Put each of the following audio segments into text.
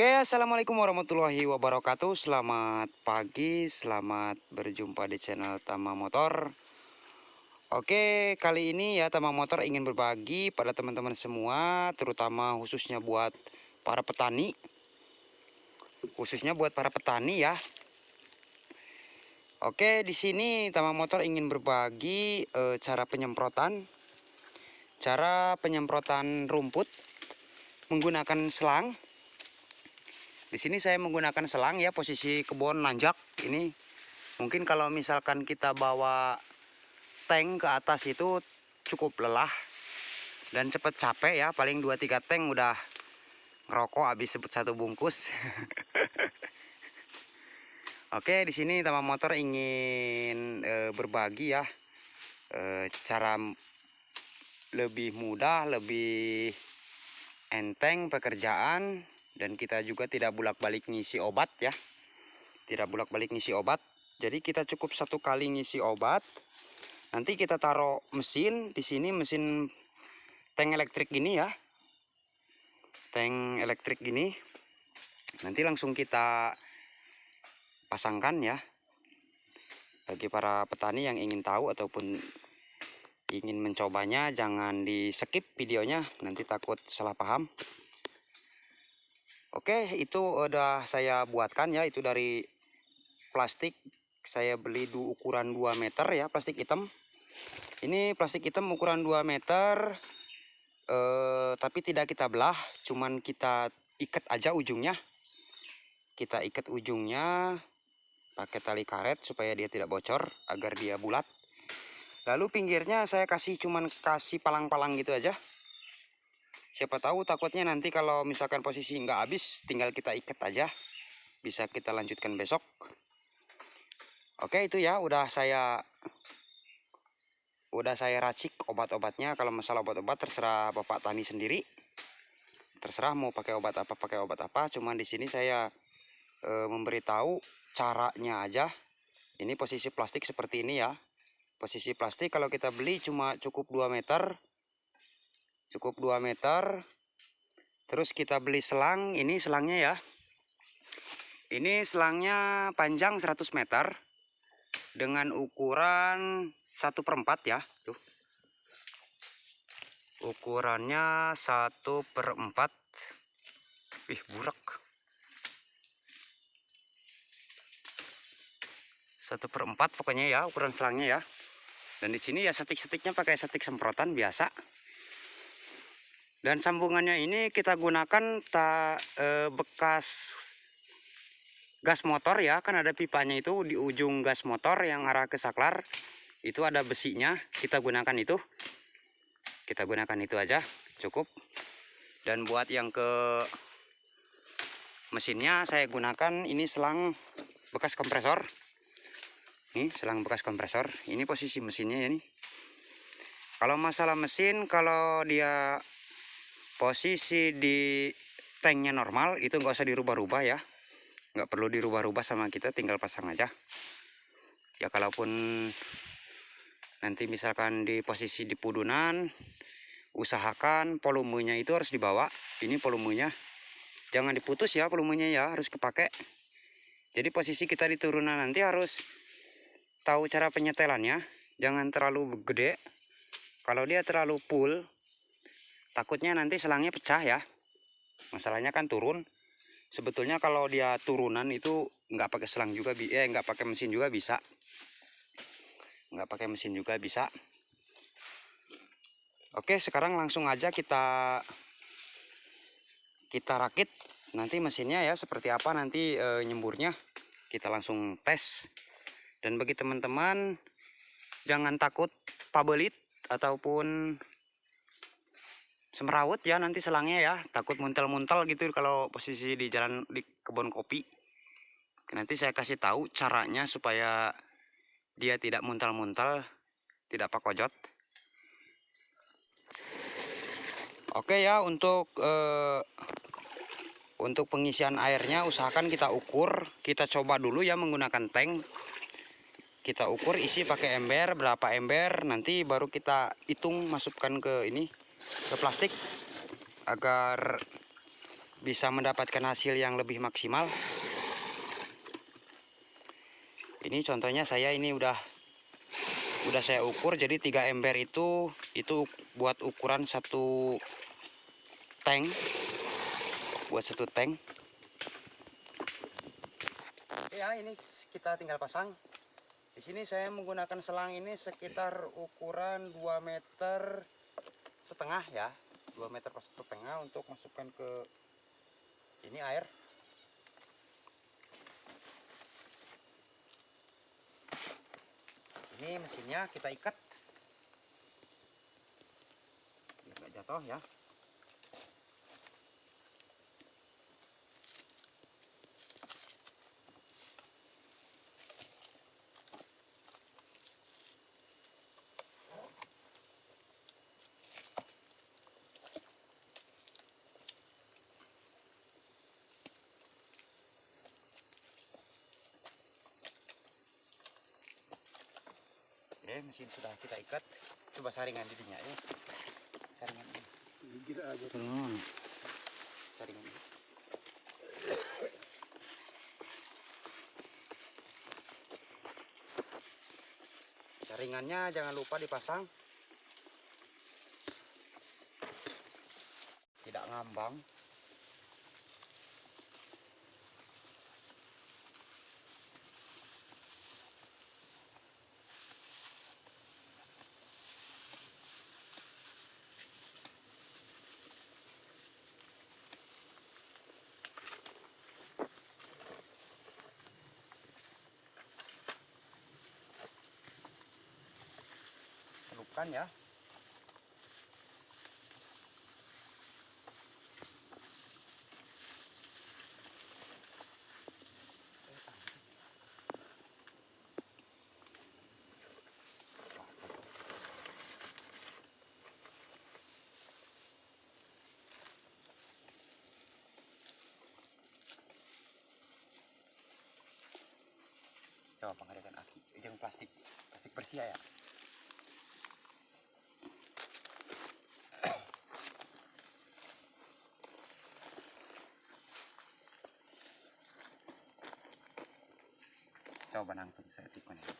Oke, assalamualaikum warahmatullahi wabarakatuh. Selamat pagi, selamat berjumpa di channel Tama Motor. Oke, kali ini ya Tama Motor ingin berbagi pada teman-teman semua, terutama khususnya buat para petani. Ya. Oke, di sini Tama Motor ingin berbagi cara penyemprotan rumput menggunakan selang. Di sini saya menggunakan selang ya, posisi kebun nanjak ini. Mungkin kalau misalkan kita bawa tank ke atas itu cukup lelah dan cepet capek ya, paling 2-3 tank udah ngerokok habis satu bungkus. Oke, di sini Tama Motor ingin berbagi ya cara lebih mudah, lebih enteng pekerjaan, dan kita juga tidak bolak-balik ngisi obat ya. Jadi kita cukup satu kali ngisi obat. Nanti kita taruh mesin di sini, mesin tank elektrik gini ya. Nanti langsung kita pasangkan ya. Bagi para petani yang ingin tahu ataupun ingin mencobanya, jangan di skip videonya, nanti takut salah paham. Oke, itu udah saya buatkan ya, itu dari plastik. Saya beli ukuran 2 meter ya, plastik hitam. Ini plastik hitam ukuran 2 meter, tapi tidak kita belah, cuman kita ikat aja ujungnya. Kita ikat ujungnya pakai tali karet supaya dia tidak bocor, agar dia bulat. Lalu pinggirnya saya cuman kasih palang-palang gitu aja. Siapa tahu takutnya nanti kalau misalkan posisi nggak habis, tinggal kita ikat aja, bisa kita lanjutkan besok. Oke, itu ya udah saya racik obat-obatnya. Kalau masalah obat-obat terserah Bapak tani sendiri, terserah mau pakai obat apa. Cuman di sini saya memberitahu caranya aja. Ini posisi plastik seperti ini ya. Posisi plastik kalau kita beli cukup 2 meter. Terus kita beli selang, ini selangnya ya. Ini selangnya panjang 100 meter dengan ukuran 1/4 ya. Tuh. Ukurannya 1/4. Wih, burak. 1/4 pokoknya ya ukuran selangnya ya. Dan di sini ya setik-setiknya pakai setik semprotan biasa. Dan sambungannya ini kita gunakan bekas gas motor ya, kan ada pipanya itu di ujung gas motor yang arah ke saklar. Itu ada besinya, kita gunakan itu aja cukup. Dan buat yang ke mesinnya saya gunakan ini selang bekas kompresor. Ini selang bekas kompresor, ini posisi mesinnya ya nih. Kalau masalah mesin, kalau dia posisi di tanknya normal, itu nggak usah dirubah-rubah ya. Nggak perlu dirubah-rubah sama kita, tinggal pasang aja. Ya kalaupun nanti misalkan di posisi di pudunan, usahakan volumenya itu harus dibawa. Ini volumenya jangan diputus ya, volumenya ya harus kepake. Jadi posisi kita di turunan nanti harus tahu cara penyetelannya, jangan terlalu gede. Kalau dia terlalu full, takutnya nanti selangnya pecah ya. Masalahnya kan turun. Sebetulnya kalau dia turunan itu nggak pakai selang juga, nggak pakai mesin juga bisa. Oke, sekarang langsung aja kita rakit. Nanti mesinnya ya seperti apa nanti nyemburnya kita langsung tes. Dan bagi teman-teman jangan takut pabelit ataupun semrawut ya nanti selangnya ya, takut muntel-muntel gitu kalau posisi di jalan di kebun kopi. Nanti saya kasih tahu caranya supaya dia tidak muntel-muntel, tidak pakojot. Oke ya, untuk pengisian airnya usahakan kita ukur, kita coba dulu ya menggunakan tank. Kita ukur isi pakai ember, berapa ember, nanti baru kita hitung masukkan ke plastik, agar bisa mendapatkan hasil yang lebih maksimal. Ini contohnya saya ini udah saya ukur, jadi 3 ember itu buat ukuran satu tank, ya. Ini kita tinggal pasang. Di sini saya menggunakan selang ini sekitar ukuran 2,5 meter ya, 2,5 meter untuk masukkan ke ini air. Ini mesinnya kita ikat biar nggak jatuh ya. Oke, mesin sudah kita ikat. Coba saringan didinya ya. Saringan ini. Gila aja. Saringan ini. Saringannya jangan lupa dipasang. Tidak ngambang. Celupkan ya. Coba pengadakan aki, jangan plastik bersih ya. Coba langsung saya tikun ya.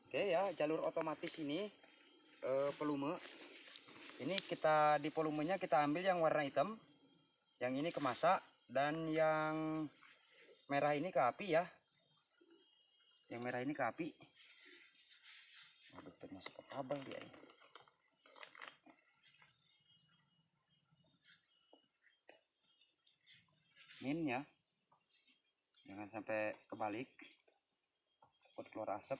Oke ya, jalur otomatis ini volume. Ini kita di volumenya kita ambil yang warna hitam, yang ini kemasak, dan yang merah ini ke api ya. Yang merah ini ke api. Aduh, termasuk ke kabel dia ini. Min ya, jangan sampai kebalik, takut keluar asap.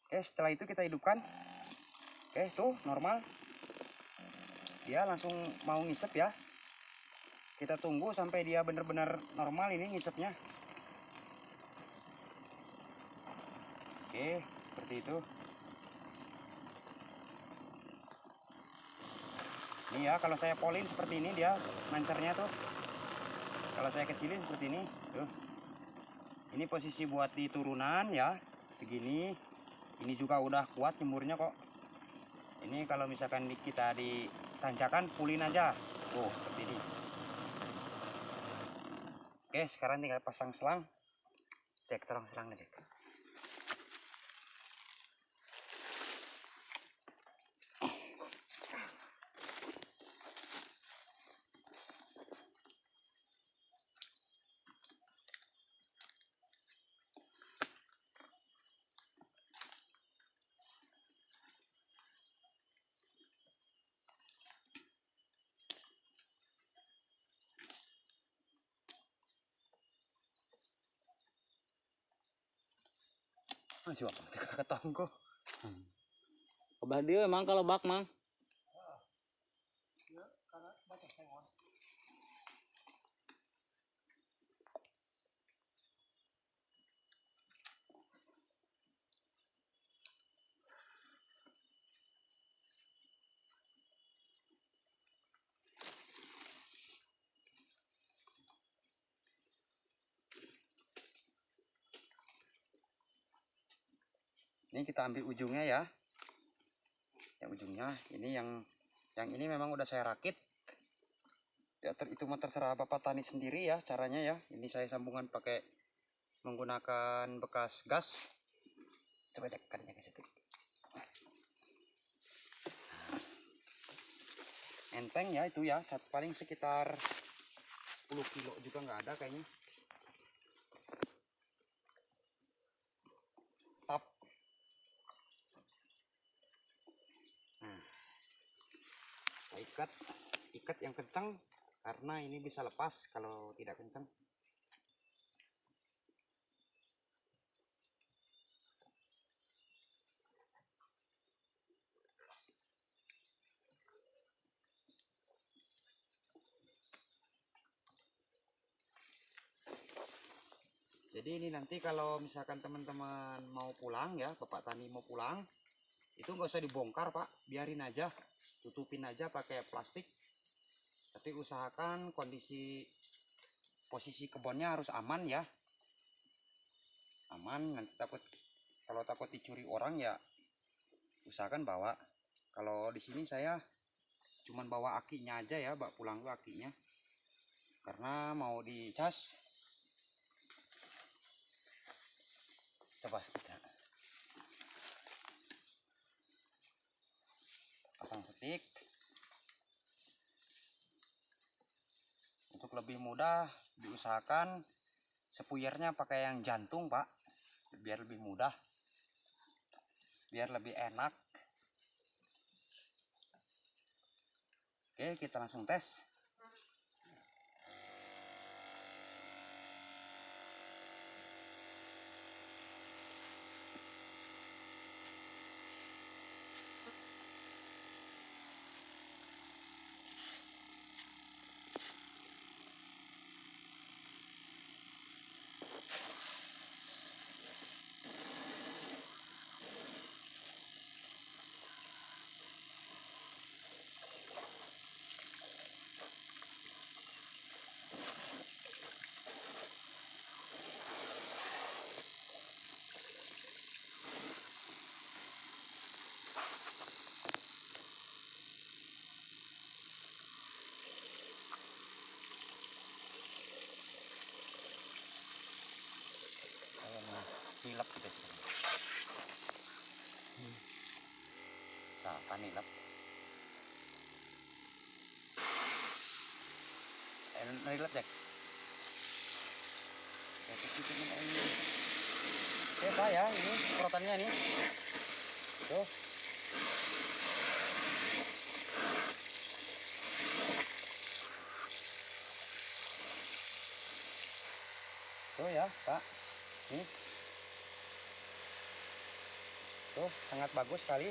Oke, setelah itu kita hidupkan. Oke, tuh normal. Dia langsung mau ngisep ya. Kita tunggu sampai dia benar-benar normal ini ngisepnya. Oke, seperti itu. Ini ya, kalau saya polin seperti ini dia lancarnya tuh. Kalau saya kecilin seperti ini, tuh. Ini posisi buat di turunan ya, segini. Ini juga udah kuat jemurnya kok. Ini kalau misalkan kita ditanjakan, pulin aja. Tuh, seperti ini. Oke, sekarang tinggal pasang selang. Cek terang selangnya, cek. Coba ke tonggo. Kebelah dia emang kalau bak mang. Ini kita ambil ujungnya ya. ya ujungnya. Ini yang ini memang udah saya rakit. Ya, itu mah terserah Bapak Tani sendiri ya caranya ya. Ini saya sambungan pakai menggunakan bekas gas. Coba tekannya ke situ. Enteng ya itu ya, paling sekitar 10 kilo juga nggak ada kayaknya. Tap. Nah, ikat yang kencang karena ini bisa lepas kalau tidak kencang. Jadi ini nanti kalau misalkan teman-teman mau pulang ya, Bapak Tani mau pulang, itu nggak usah dibongkar Pak, biarin aja, tutupin aja pakai plastik. Tapi usahakan posisi kebunnya harus aman ya, aman. Nanti kalau takut dicuri orang ya, usahakan bawa. Kalau di sini saya cuman bawa akinya aja ya, bawa pulang tuh akinya, karena mau dicas. Coba kita pasang setik. Untuk lebih mudah diusahakan sepuyernya pakai yang jantung Pak, biar lebih mudah, biar lebih enak. Oke, kita langsung tes. Nilap kita sih. Nah, nilap. Nilap Jack. Oke saya ini perotannya nih. Tuh. Tuh ya Pak. Nih. Tuh sangat bagus sekali.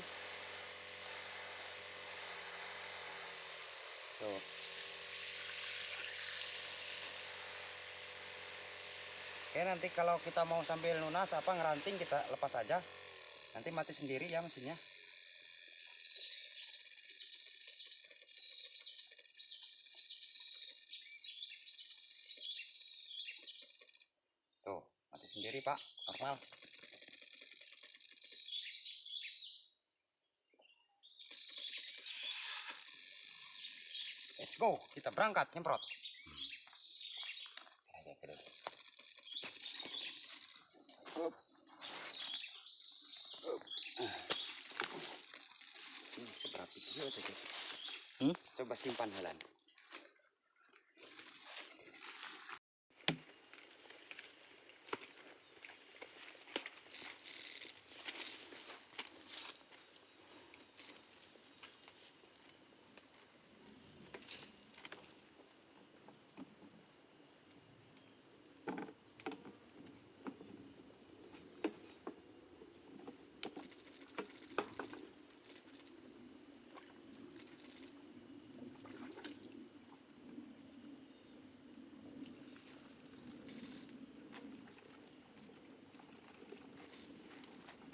Tuh. Oke, nanti kalau kita mau sambil lunas apa ngeranting, kita lepas aja. Nanti mati sendiri ya mesinnya. Tuh, mati sendiri Pak, normal. Let's go, kita berangkat nyemprot. Ini seberapa kilo tadi? Coba simpan helan.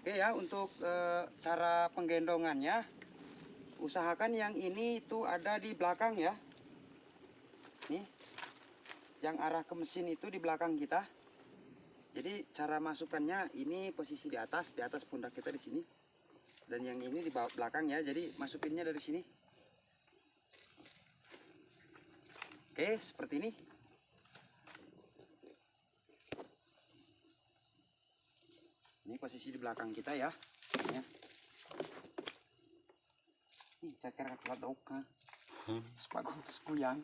Oke ya, untuk cara penggendongannya, usahakan yang ini itu ada di belakang ya. Nih, yang arah ke mesin itu di belakang kita. Jadi cara masukannya ini posisi di atas pundak kita di sini. dan yang ini di belakang ya, jadi masukinnya dari sini. Oke, seperti ini. Ini posisi di belakang kita ya. Ih, ceker kelat dauk kan. Sepagong terus kuyang.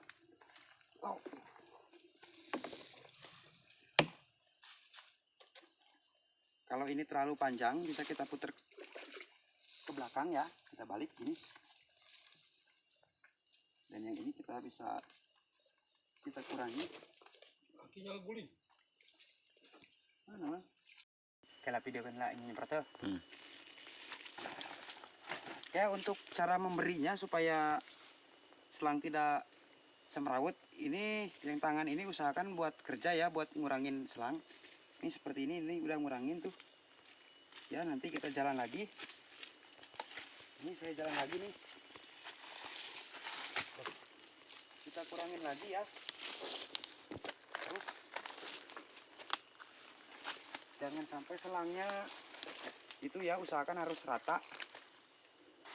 Oh. Kalau ini terlalu panjang, bisa kita putar ke belakang ya. Kita balik ini. Dan yang ini kita bisa kita kurangi. Kakinya guling. Mana? Kayak video kan lah ini berarti. Ya, untuk cara memberinya supaya selang tidak semrawut, ini yang tangan ini usahakan buat kerja ya, buat ngurangin selang. Ini seperti ini udah ngurangin tuh. Ya, nanti kita jalan lagi. Ini saya jalan lagi nih. Kita kurangin lagi ya. Terus jangan sampai selangnya itu ya, usahakan harus rata.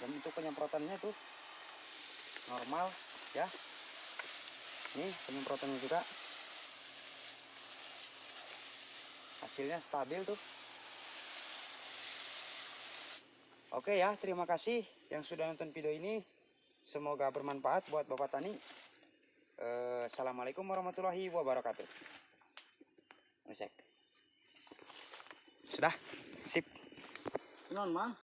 Dan untuk penyemprotannya tuh normal ya. Nih penyemprotannya juga hasilnya stabil tuh. Oke ya, terima kasih yang sudah nonton video ini. Semoga bermanfaat buat Bapak Tani. Assalamualaikum warahmatullahi wabarakatuh. Sudah, sip. Non, Mang.